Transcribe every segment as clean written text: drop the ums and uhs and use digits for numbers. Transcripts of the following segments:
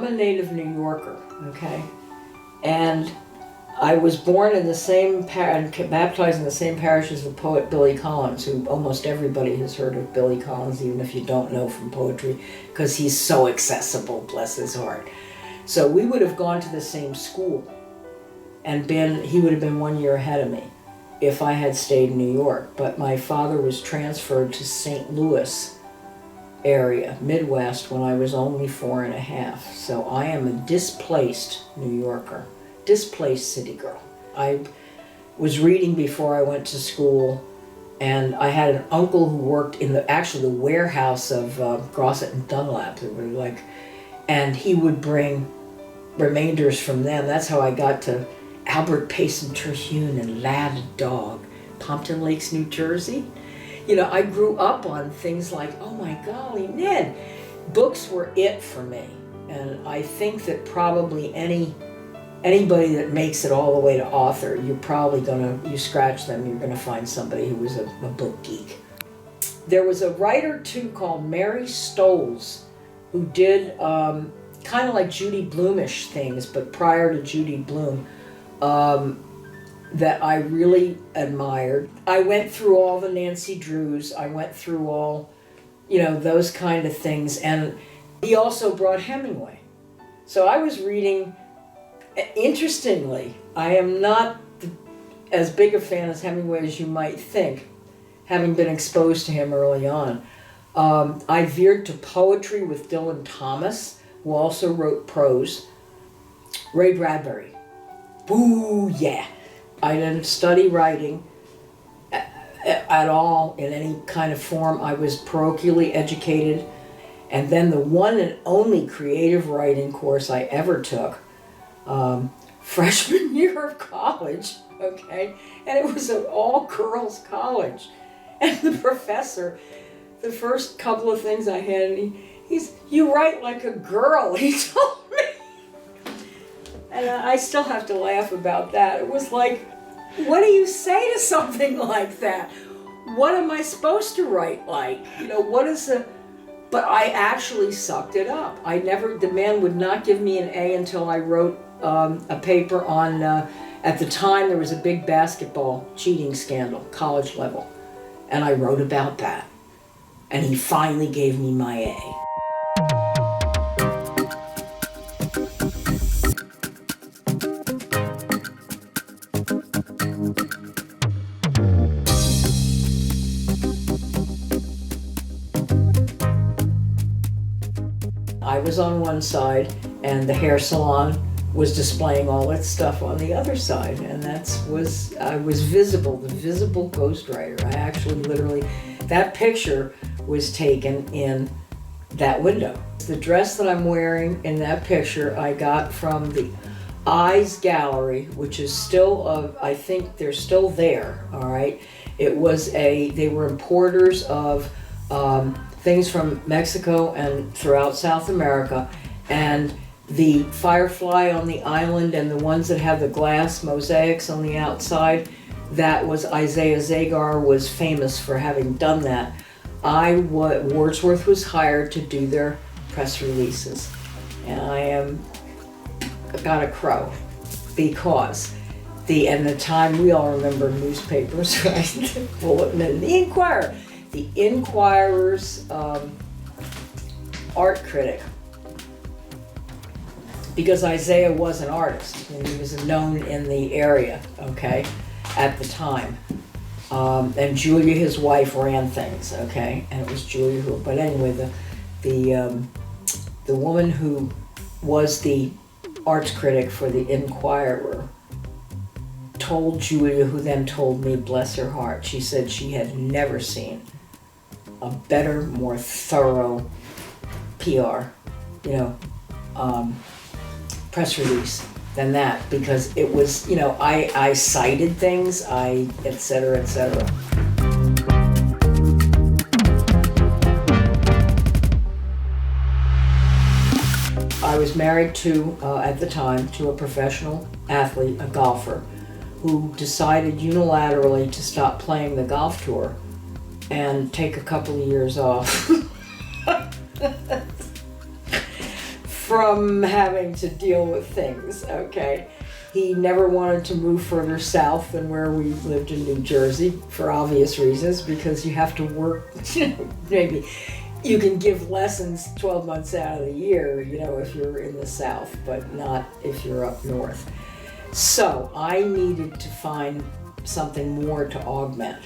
a native New Yorker, okay? And I was born in the same and baptized in the same parish as the poet Billy Collins, who almost everybody has heard of Billy Collins, even if you don't know from poetry, because he's so accessible, bless his heart. So we would have gone to the same school, and he would have been 1 year ahead of me if I had stayed in New York. But my father was transferred to St. Louis area, Midwest, when I was only 4 and a half. So I am a displaced New Yorker. Displaced city girl. I was reading before I went to school, and I had an uncle who worked in the warehouse of Grosset and Dunlap. And he would bring remainders from them. That's how I got to Albert Payson Terhune and Lad Dog, Pompton Lakes, New Jersey. You know, I grew up on things like, oh my golly, Ned. Books were it for me, and I think that probably anybody that makes it all the way to author, you scratch them, you're gonna find somebody who was a book geek. There was a writer too called Mary Stolz who did kind of like Judy Blumish things, but prior to Judy Blume, that I really admired. I went through all the Nancy Drews, I went through all, those kind of things, and he also brought Hemingway. So I was reading. Interestingly, I am not as big a fan as Hemingway as you might think, having been exposed to him early on. I veered to poetry with Dylan Thomas, who also wrote prose. Ray Bradbury. Boo, yeah. I didn't study writing at all in any kind of form. I was parochially educated. And then the one and only creative writing course I ever took, freshman year of college, okay? And it was an all-girls college. And the professor, the first couple of things I had, he's, "You write like a girl," he told me. And I still have to laugh about that. It was like, what do you say to something like that? What am I supposed to write like? But I actually sucked it up. The man would not give me an A until I wrote a paper on, at the time there was a big basketball cheating scandal, college level, and I wrote about that. And he finally gave me my A. I was on one side, and the hair salon was displaying all its stuff on the other side, and I was visible, the visible ghostwriter. I actually that picture was taken in that window. The dress that I'm wearing in that picture I got from the Eyes Gallery, which is still, I think they're still there, all right? They were importers of things from Mexico and throughout South America, and the firefly on the island and the ones that have the glass mosaics on the outside, that was Isaiah Zagar was famous for having done that. Wordsworth was hired to do their press releases, and I got a crow because the time we all remember newspapers, right? The Bulletin and the Inquirer. The Inquirer's art critic, because Isaiah was an artist and he was known in the area, okay, at the time. And Julia, his wife, ran things, okay, and it was Julia who. But anyway, the woman who was the arts critic for the Inquirer told Julia, who then told me, bless her heart, she said she had never seen a better, more thorough PR, press release than that, because it was, I cited things, et cetera, et cetera. I was married at the time, to a professional athlete, a golfer, who decided unilaterally to stop playing the golf tour and take a couple of years off. from having to deal with things, okay? He never wanted to move further south than where we lived in New Jersey for obvious reasons, because you have to work, maybe you can give lessons 12 months out of the year, if you're in the south, but not if you're up north. So I needed to find something more to augment.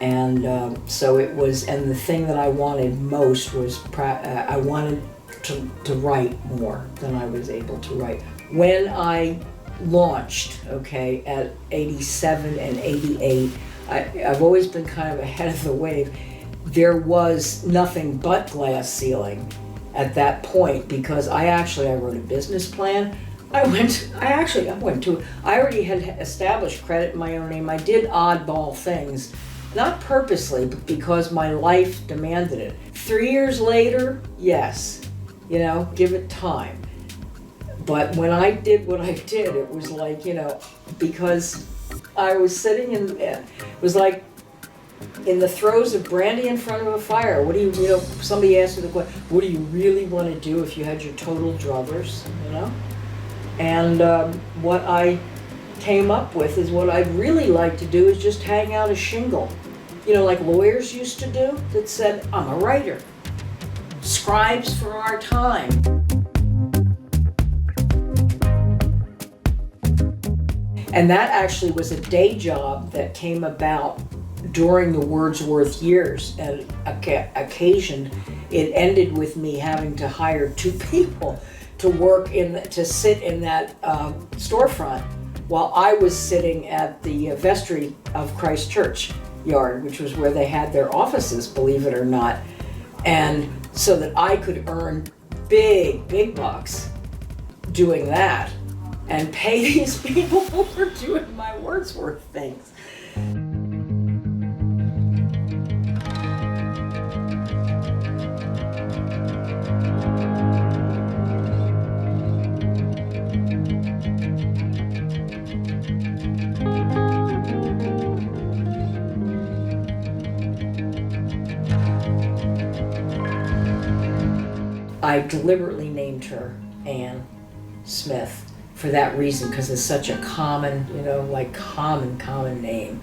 And so it was, and the thing that I wanted most was, I wanted to write more than I was able to write. When I launched, at 87 and 88, I've always been kind of ahead of the wave. There was nothing but glass ceiling at that point, because I wrote a business plan. I already had established credit in my own name. I did oddball things, not purposely, but because my life demanded it. 3 years later, yes, give it time. But when I did what I did, it was like, because I was sitting it was like in the throes of brandy in front of a fire. What do you somebody asked me the question, what do you really want to do if you had your total druthers, And what I came up with is what I'd really like to do is just hang out a shingle, like lawyers used to do, that said, I'm a writer. Scribes for our time. And that actually was a day job that came about during the Wordsworth years, and occasioned, it ended with me having to hire 2 people to sit in that storefront while I was sitting at the vestry of Christ Church yard, which was where they had their offices, believe it or not, and so that I could earn big bucks doing that and pay these people for doing my Wordsworth things. I deliberately named her Anne Smith for that reason, because it's such a common, common name.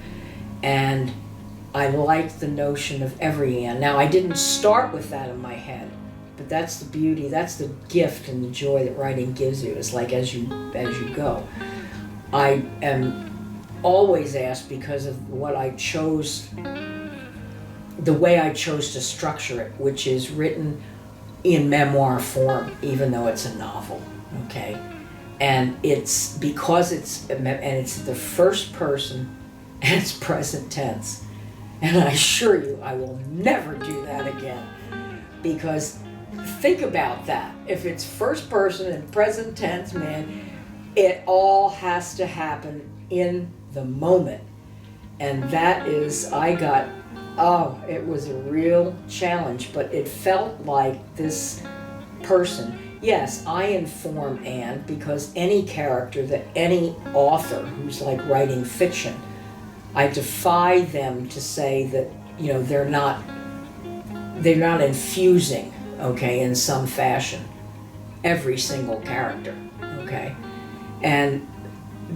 And I liked the notion of every Anne. Now, I didn't start with that in my head, but that's the beauty, that's the gift and the joy that writing gives you. It's like as you go. I am always asked, because of what I chose, the way I chose to structure it, which is written in memoir form, even though it's a novel, okay? And it's because it's the first person and it's present tense. And I assure you, I will never do that again. Because think about that. If it's first person and present tense, man, it all has to happen in the moment. And that is, it was a real challenge, but it felt like this person. Yes, I inform Anne, because any character that any author who's like writing fiction, I defy them to say that, they're not infusing, in some fashion, every single character, And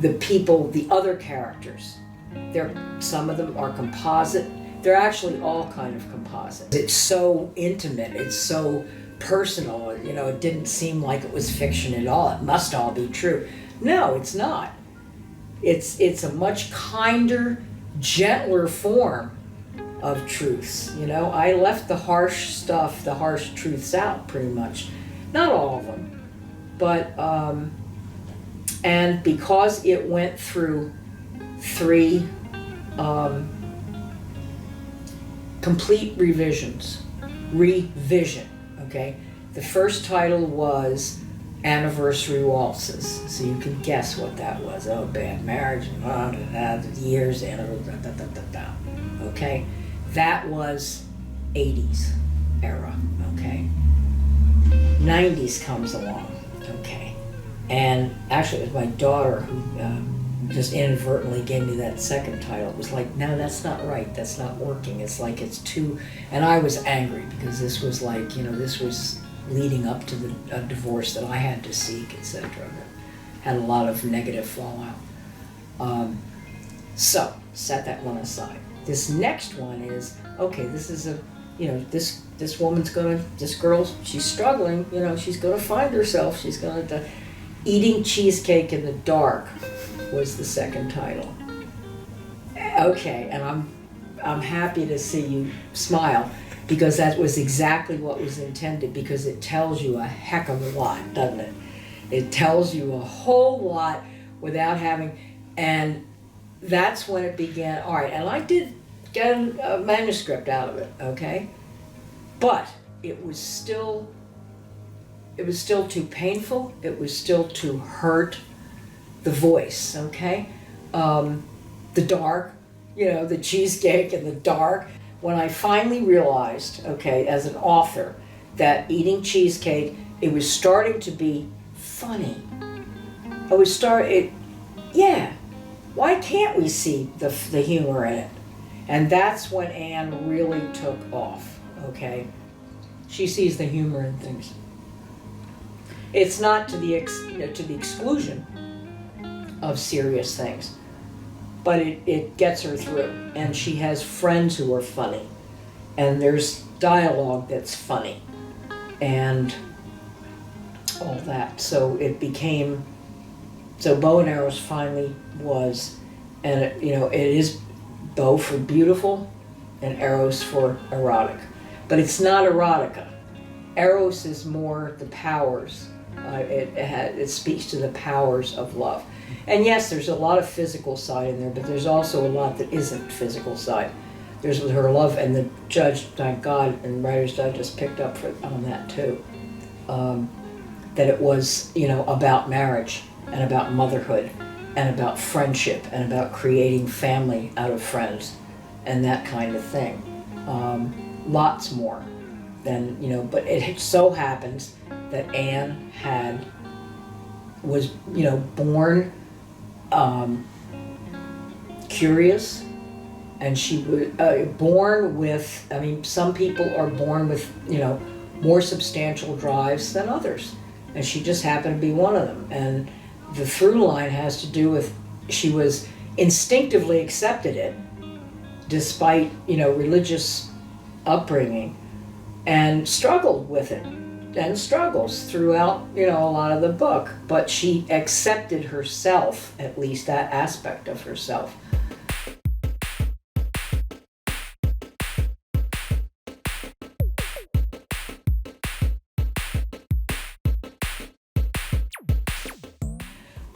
the other characters, some of them are composite. They're actually all kind of composite. It's so intimate, it's so personal, it didn't seem like it was fiction at all. It must all be true. No, it's not. It's a much kinder, gentler form of truths. I left the harsh truths out pretty much. Not all of them, but, and because it went through 3 complete revision, okay? The first title was Anniversary Waltzes, so you can guess what that was. Oh, bad marriage, years, okay? That was 80s era, okay? 90s comes along, okay? And actually it was my daughter who just inadvertently gave me that second title. It was like, no, that's not right, that's not working. It's like it's too, and I was angry because this was like, this was leading up to the divorce that I had to seek, etc. That had a lot of negative fallout. So set that one aside. This next one is, okay, this is a, this woman's this girl, she's struggling, she's gonna find herself, she's gonna, Eating Cheesecake in the Dark was the second title. Okay, and I'm happy to see you smile, because that was exactly what was intended, because it tells you a heck of a lot, doesn't it? It tells you a whole lot without having, and that's when it began. All right, and I did get a manuscript out of it, okay? But it was still too painful, it was still too hurt the voice, okay? The dark, the cheesecake and the dark. When I finally realized, okay, as an author, that Eating Cheesecake, it was starting to be funny. Why can't we see the humor in it? And that's when Anne really took off, okay? She sees the humor in things. It's not to the exclusion of serious things, but it gets her through. And she has friends who are funny, and there's dialogue that's funny, and all that. So it became, Bow and Arrows finally was, and it is bow for beautiful and arrows for erotic. But it's not erotica. Eros is more the powers. It speaks to the powers of love. And yes, there's a lot of physical side in there, but there's also a lot that isn't physical side. There's her love, and the judge, thank God, and Writer's Digest picked up on that too. That it was, about marriage and about motherhood and about friendship and about creating family out of friends and that kind of thing. Lots more than, but it so happens that Anne was born curious, and she was born with, some people are born with, more substantial drives than others, and she just happened to be one of them. And the through line has to do with, she was instinctively accepted it, despite, religious upbringing, and struggled with it, and struggles throughout, a lot of the book, but she accepted herself, at least that aspect of herself.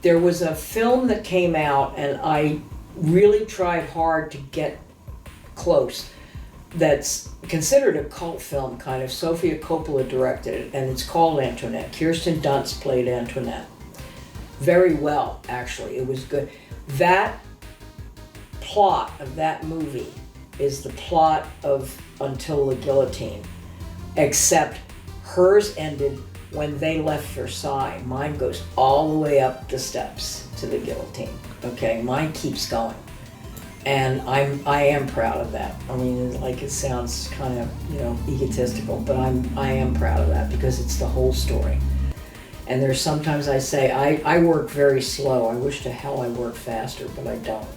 There was a film that came out, and I really tried hard to get close, that's considered a cult film, kind of. Sofia Coppola directed it, and it's called Antoinette. Kirsten Dunst played Antoinette. Very well, actually. It was good. That plot of that movie is the plot of Until the Guillotine, except hers ended when they left Versailles. Mine goes all the way up the steps to the guillotine. Okay, mine keeps going. And I am proud of that. It sounds kind of, egotistical, but I am proud of that, because it's the whole story. And there's sometimes I say, I work very slow. I wish to hell I worked faster, but I don't.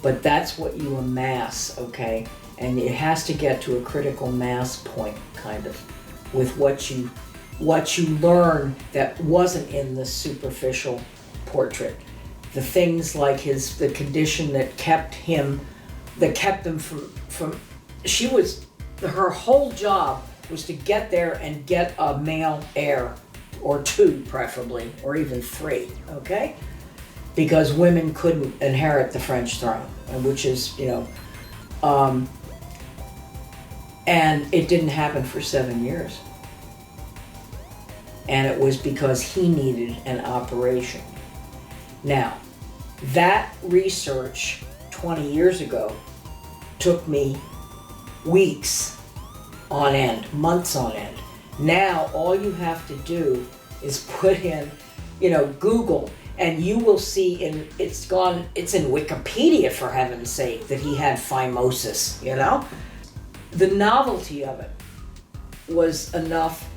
But that's what you amass, okay? And it has to get to a critical mass point, kind of, with what you learn that wasn't in the superficial portrait. The things like the condition that kept him from her whole job was to get there and get a male heir, or two preferably, or even three, okay? Because women couldn't inherit the French throne, which is, and it didn't happen for 7 years. And it was because he needed an operation. Now, that research 20 years ago took me weeks on end, months on end. Now, all you have to do is put in, Google, and you will see it's in Wikipedia, for heaven's sake, that he had phimosis, The novelty of it was enough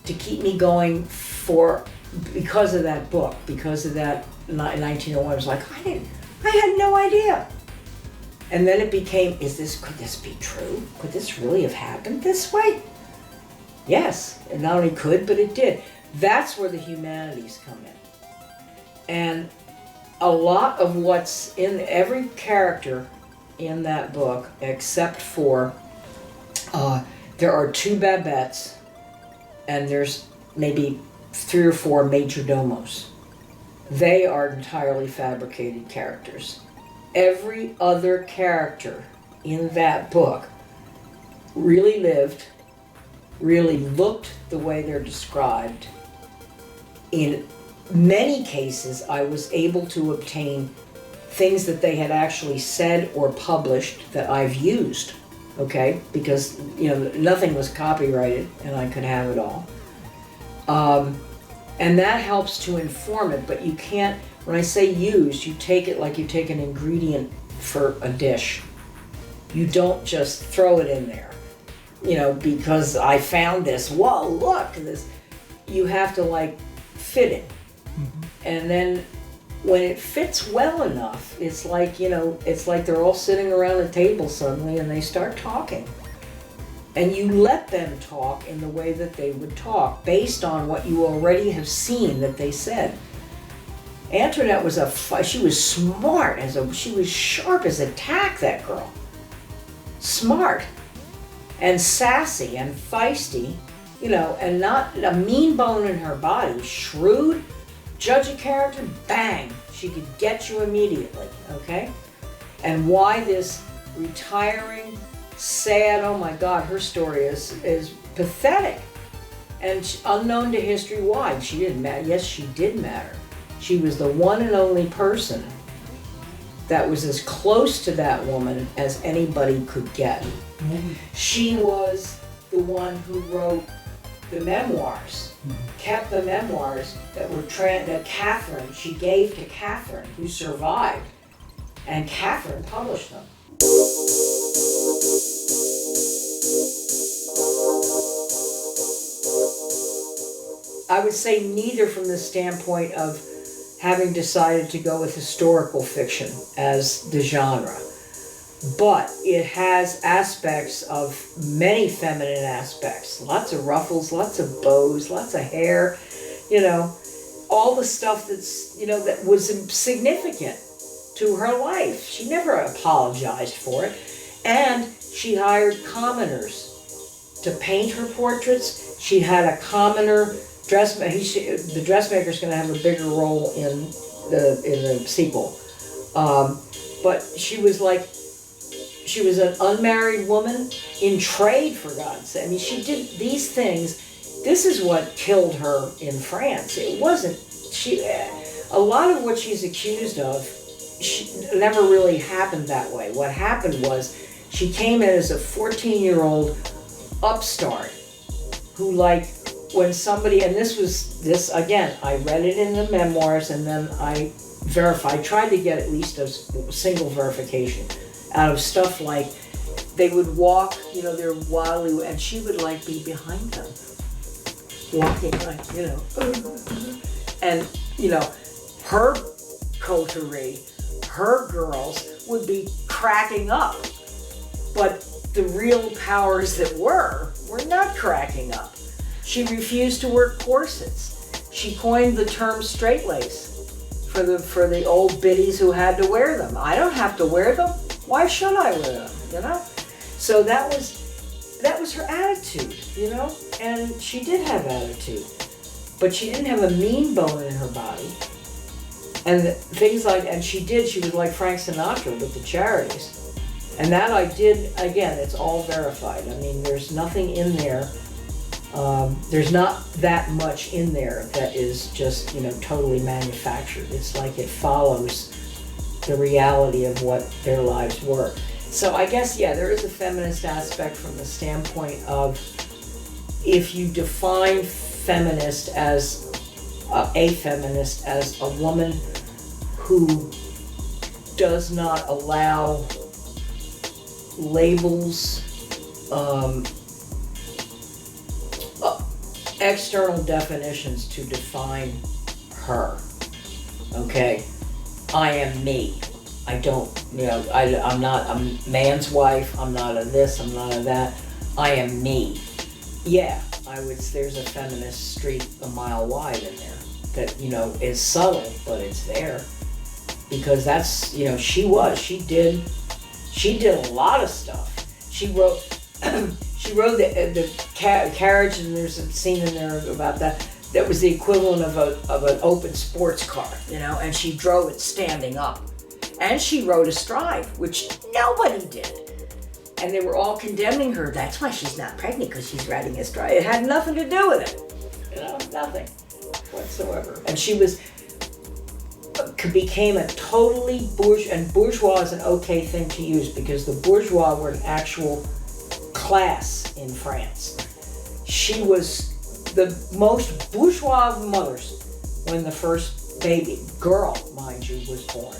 to keep me going because of that book, because of that 1901. I was like, I had no idea. And then it became, could this be true? Could this really have happened this way? Yes, it not only could, but it did. That's where the humanities come in. And a lot of what's in every character in that book, except for, there are 2 Babettes, and there's maybe 3 or 4 major domos. They are entirely fabricated characters. Every other character in that book really lived, really looked the way they're described. In many cases, I was able to obtain things that they had actually said or published that I've used, okay? Because, nothing was copyrighted and I could have it all. And that helps to inform it, but you can't, when I say used, you take it like you take an ingredient for a dish. You don't just throw it in there, because I found this, whoa, look, this. You have to fit it. Mm-hmm. And then when it fits well enough, it's like they're all sitting around a table suddenly and they start talking. And you let them talk in the way that they would talk, based on what you already have seen that they said. Antoinette was she was smart, she was sharp as a tack, that girl. Smart and sassy and feisty, and not a mean bone in her body. Shrewd, judge a character, bang, she could get you immediately, okay? And why this retiring, sad, oh my God, her story is pathetic. And unknown to history, why? She didn't matter. Yes, she did matter. She was the one and only person that was as close to that woman as anybody could get. Mm-hmm. She was the one who wrote the memoirs, kept the memoirs that were that Catherine, she gave to Catherine, who survived, and Catherine published them. I would say neither from the standpoint of having decided to go with historical fiction as the genre, but it has aspects of many feminine aspects, lots of ruffles, lots of bows, lots of hair, all the stuff that's, that was significant to her life. She never apologized for it. And she hired commoners to paint her portraits. She had a commoner dressmaker. The dressmaker's going to have a bigger role in the sequel. But she was an unmarried woman in trade, for God's sake. I mean, she did these things. This is what killed her in France. It wasn't, a lot of what she's accused of, never really happened that way. What happened was she came in as a 14-year-old upstart who, when somebody, and this again, I read it in the memoirs and then I tried to get at least a single verification out of stuff like they would walk, they're wildly, and she would be behind them, walking and her coterie, her girls would be cracking up, but the real powers that were not cracking up. She refused to wear corsets. She coined the term straight-lace for the old biddies who had to wear them. I don't have to wear them. Why should I wear them? So that was her attitude, and she did have attitude, but she didn't have a mean bone in her body. And things she was like Frank Sinatra with the charities. And that I did, again, it's all verified. I mean, there's nothing in there, there's not that much in there that is just, totally manufactured. It's like it follows the reality of what their lives were. So I guess, there is a feminist aspect from the standpoint of, if you define feminist as a feminist as a woman who does not allow labels external definitions to define her. Okay? I am me. I don't, I'm not a man's wife, I'm not a this, I'm not a that. I am me. Yeah, there's a feminist streak a mile wide in there that, is subtle, but it's there. Because that's, she did a lot of stuff. She wrote the carriage, and there's a scene in there about that. That was the equivalent of an open sports car, and she drove it standing up. And she rode a stride, which nobody did. And they were all condemning her. That's why she's not pregnant, because she's riding a stride. It had nothing to do with it. Nothing whatsoever. And she became a totally bourgeois is an okay thing to use, because the bourgeois were an actual class in France. She was the most bourgeois of mothers when the first baby, girl, mind you, was born.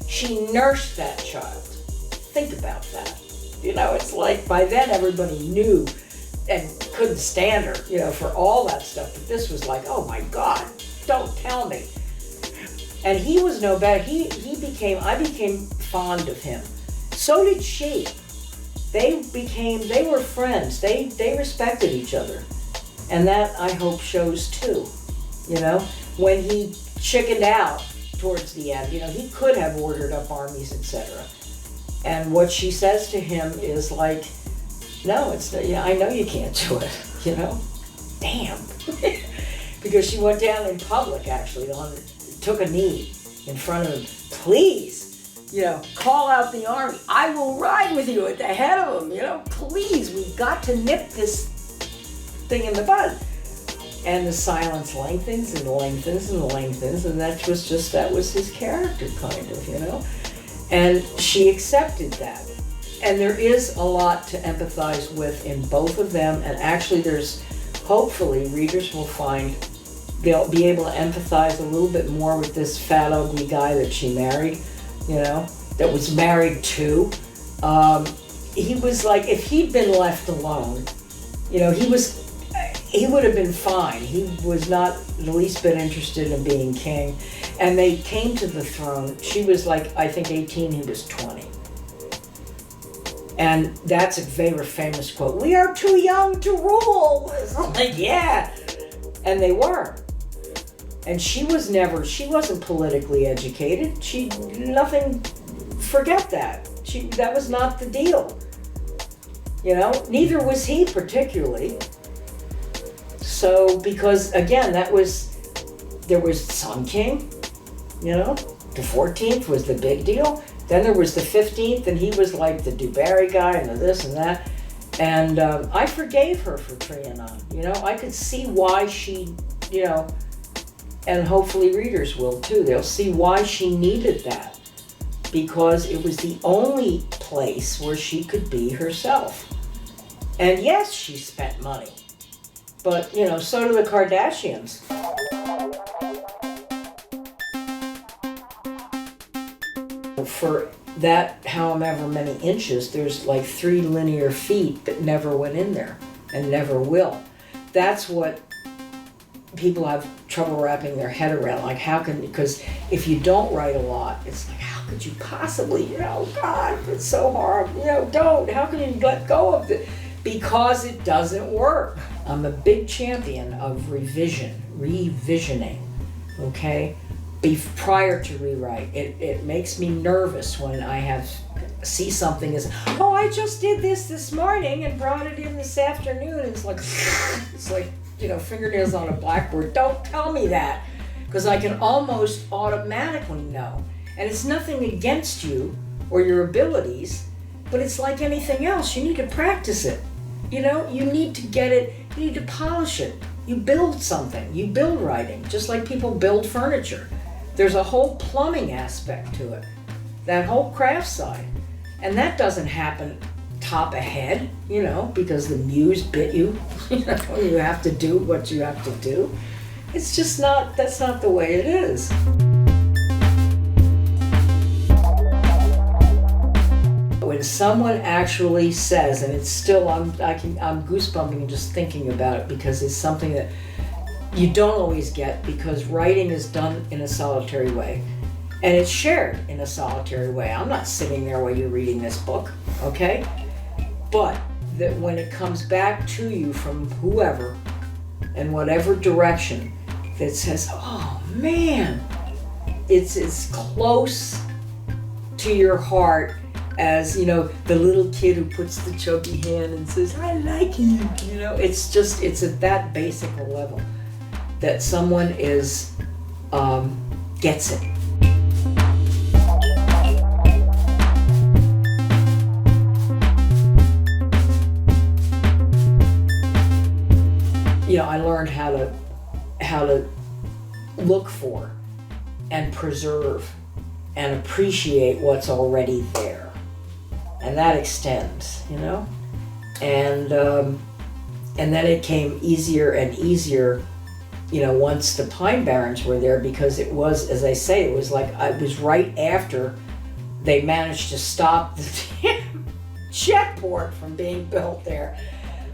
She nursed that child. Think about that. It's like by then everybody knew and couldn't stand her, for all that stuff. But this was like, oh my God, don't tell me. And he was no better. I became fond of him. So did she. They were friends. They respected each other. And that, I hope, shows too. When he chickened out towards the end, he could have ordered up armies, etc. And what she says to him is like, no, I know you can't do it, Damn. Because she went down in public, actually, took a knee in front of him. Please, call out the army. I will ride with you at the head of them, Please, we've got to nip this thing in the bud. And the silence lengthens and lengthens and lengthens, and that was his character, kind of, And she accepted that. And there is a lot to empathize with in both of them, and actually hopefully readers will find they'll be able to empathize a little bit more with this fat, ugly guy that she married, that was married to. He was like, if he'd been left alone, he would have been fine. He was not the least bit interested in being king. And they came to the throne. She was like, I think 18, he was 20. And that's a very famous quote. We are too young to rule. It's like, yeah. And they were. And she wasn't politically educated. Forget that. That was not the deal. Neither was he particularly. So, because again, there was Sun King, the 14th was the big deal. Then there was the 15th, and he was like the DuBarry guy and the this and that. And I forgave her for Trianon. I could see why she, and hopefully readers will too. They'll see why she needed that, because it was the only place where she could be herself. And yes, she spent money. But, so do the Kardashians. For that however many inches, there's like 3 linear feet that never went in there and never will. That's what people have trouble wrapping their head around. Like, because if you don't write a lot, it's like, how could you possibly, God, it's so hard. How can you let go of it? Because it doesn't work. I'm a big champion of revisioning, okay? Prior to rewrite. It makes me nervous when I see something as, oh, I just did this morning and brought it in this afternoon. It's like, fingernails on a blackboard. Don't tell me that, because I can almost automatically know. And it's nothing against you or your abilities, but it's like anything else. You need to practice it. You need to get it, you need to polish it. You build something, you build writing, just like people build furniture. There's a whole plumbing aspect to it, that whole craft side. And that doesn't happen top ahead, because the muse bit you. You have to do what you have to do. It's just that's not the way it is. When someone actually says, and it's still, I'm goosebumping just thinking about it, because it's something that you don't always get, because writing is done in a solitary way. And it's shared in a solitary way. I'm not sitting there while you're reading this book, okay? But that when it comes back to you from whoever, in whatever direction, that says, oh man, it's as close to your heart as, the little kid who puts the chubby hand and says, I like you. It's at that basic level that someone gets it. I learned how to look for and preserve and appreciate what's already there, and that extends, and then it came easier and easier, once the Pine Barrens were there, because it was, as I say, it was like it was right after they managed to stop the damn jetport from being built there.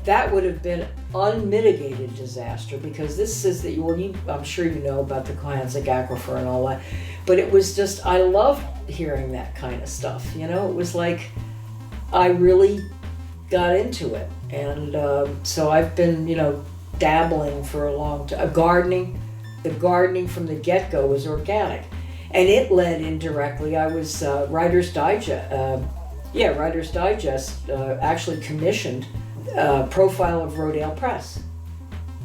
That would have been unmitigated disaster, because this is I'm sure you know about the Kohanzik Aquifer and all that, but it was just, I loved hearing that kind of stuff. It was like I really got into it, and so I've been dabbling for a long time. The gardening from the get-go was organic, and it led indirectly. I was Writer's Digest actually commissioned profile of Rodale Press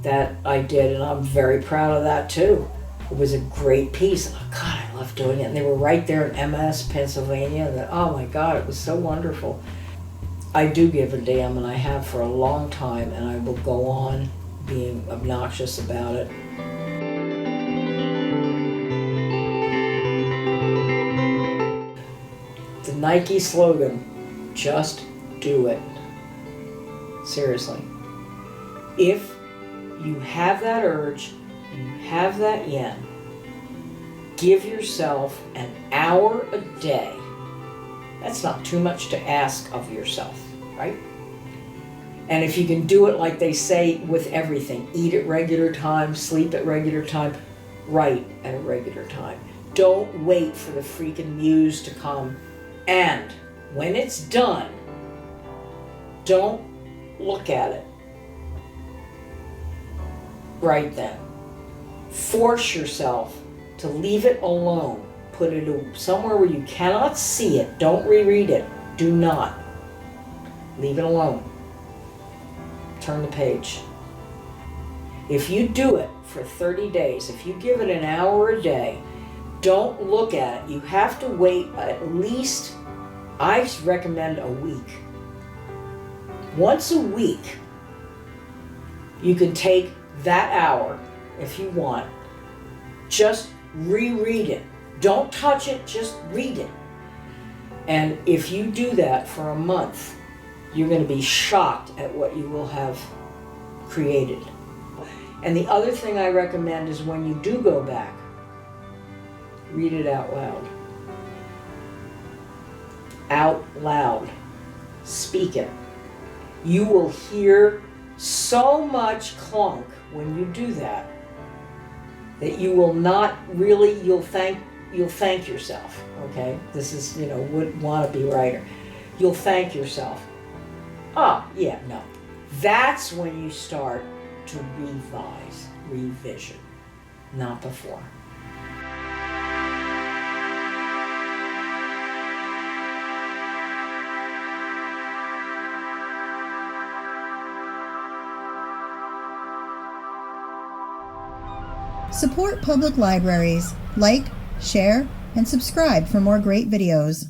that I did, and I'm very proud of that too. It was a great piece. Oh God, I love doing it. And they were right there in MS, Pennsylvania, and oh my God, it was so wonderful. I do give a damn, and I have for a long time, and I will go on being obnoxious about it. The Nike slogan, just do it. Seriously. If you have that urge, you have that yen, give yourself an hour a day. That's not too much to ask of yourself, right? And if you can do it like they say with everything, eat at regular time, sleep at regular time, write at a regular time. Don't wait for the freaking muse to come. And when it's done, don't look at it right then. Force yourself to leave it alone. Put it somewhere where you cannot see it. Don't reread it. Do not. Leave it alone. Turn the page. If you do it for 30 days, if you give it an hour a day, don't look at it. You have to wait at least, I recommend, a week. Once a week, you can take that hour, if you want, just reread it. Don't touch it, just read it. And if you do that for a month, you're going to be shocked at what you will have created. And the other thing I recommend is when you do go back, read it out loud. Out loud. Speak it. You will hear so much clunk when you do that you will not really, you'll thank yourself, okay? This is, would want to be writer. You'll thank yourself. No. That's when you start to revision, not before. Support public libraries. Like, share, and subscribe for more great videos.